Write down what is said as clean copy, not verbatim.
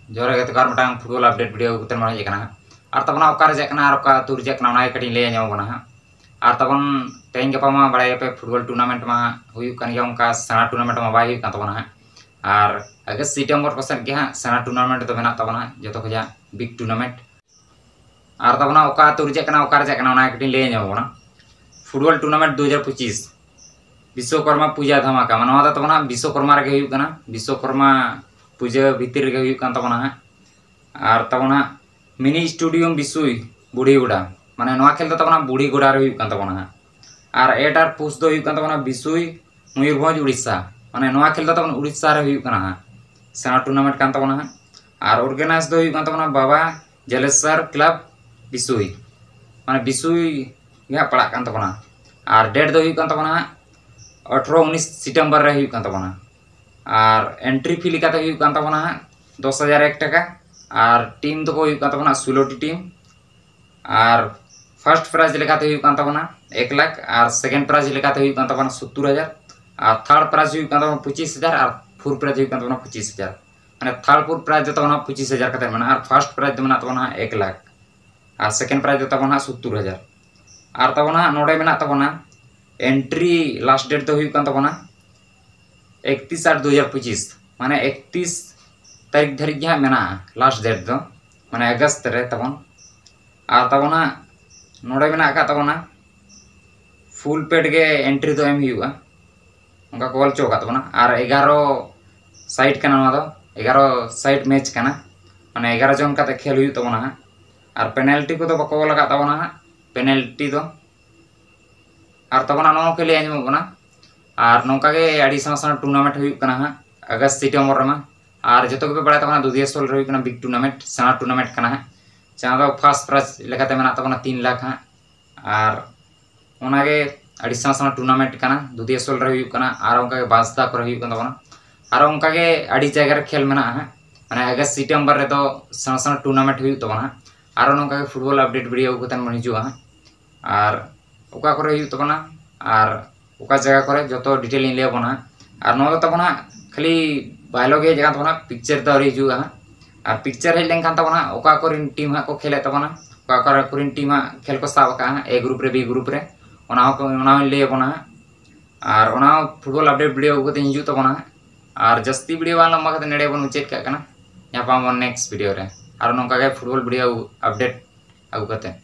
जोरे गते car मटांग football update video गुतन माने जेकना आर तबना ओकार जेकना आर का तुर जेकना ना कटी ले ᱧᱟᱢ बना आर तबन तेन गपा मा बड़ाय पे फुटबॉल टूर्नामेंट मा हुयु कन गया उनका सेना टूर्नामेंट मा बाय हुयु कन तबना आर अगस्त सितंबर पसन के हां सेना टूर्नामेंट तो मेना तबना जतो खजा बिग टूर्नामेंट आर तबना ओका तुर जेकना ओकार जेकना ना कटी ले ᱧᱟᱢ बना फुटबॉल टूर्नामेंट 2025 विश्वकर्मा पूजा धमाका मानवा तबना विश्वकर्मा रे हुयु कना विश्वकर्मा पूजा भीतर रे हुयु कन तबना आर तबना मिनी स्टूडियम बिसुई बुढ़ीगुड़ा माने नवा खेल तो तबना बुढ़ीगुड़ा रे हुयु कन तबना आर एटार पोस्ट दो हुयु कन तबना बिसुई मयूरभंज उड़ीसा माने नवा खेल तो तबना उड़ीसा रे हुयु कना सेना टूर्नामेंट कन तबना आर ऑर्गेनाइज दो हुयु कन तबना बाबा जलेसर क्लब बिसुई माने बिसुई या पड़ा कन तबना आर डेट दो हुयु कन तबना 18-19 सितंबर रे हुयु कन तबना आर एंट्री फी लिखाते हुयु कन तबना 10,001 टाका आर टीम तो हुयु कन तबना 16 टी टीम आर फर्स्ट प्राइज लेखाते हुयु कन तबना 1 लाख आर सेकंड प्राइज लेखाते हुयु कन तबना 70,000 आर थर्ड प्राइज हुयु कन तबना 25,000 आर फोर्थ प्राइज हुयु कन तबना 25,000 माने थर्ड फोर्थ प्राइज तो तबना 25,000 कते माने आर फर्स्ट प्राइज तो मना तबना 1 लाख आर सेकंड प्राइज तो तबना 70,000 आर तबना नोडे मेना तबना एंट्री लास्ट डेट तो हुयु कन तबना 31/8/2025 माने 31 तारीख धरी जहाँ मेना लास्ट डेट दो माने अगस्त रे तबन आर तबना नोडे मेना का तबना फुल पेड के एंट्री तो एम हुआ उनका कॉल चौका तबना आर 11 साइट कना ना दो 11 साइट मैच कना माने 11 जन का खेल हुई तबना आर पेनल्टी को तो बको लगा तबना पेनल्टी दो आर तबना नो के लिए आजम बना आर नौका के आड़ी सना टूर्नामेंट हुई कना अगस्त सितंबर रमा आर जतो के बड़ा तबना दुधियासोल रे कना बिग टूर्नामेंट सेना टूर्नामेंट कना जहाँ दो फर्स्ट प्राइज लेखाते मेना तबना 3 लाख आर ओनागे आड़ी सना टूर्नामेंट कना दुधियासोल रे हुई कना आर उनका के बासदा कर हुई कना तबना आर उनका के आड़ी जगह रे खेल मेना माने अगस्त सितंबर रे तो सना टूर्नामेंट हुई तबना आर उनका के फुटबॉल अपडेट वीडियो को तन मन हिजुआ आर ओका करे हुई तबना आर ओका जगह करे जतो डिटेल इन ले बना आर नो तबना खाली बायोलॉजी जगह तबना पिक्चर तो रे हिजुआ आर पिक्चर हेड लेन कान तबना ओका कोरिन टीम हा को खेले तबना ओका कोरिन टीम हा खेल को साब का ए ग्रुप रे बी ग्रुप रे ओना ले बना आर ओना फुटबॉल अपडेट वीडियो को ते हिजु तबना आर जस्ती वीडियो वाला मखत नेडे बन चेक का कना या पाम नेक्स्ट वीडियो रे आर नोका के फुटबॉल वीडियो अपडेट आगु कते।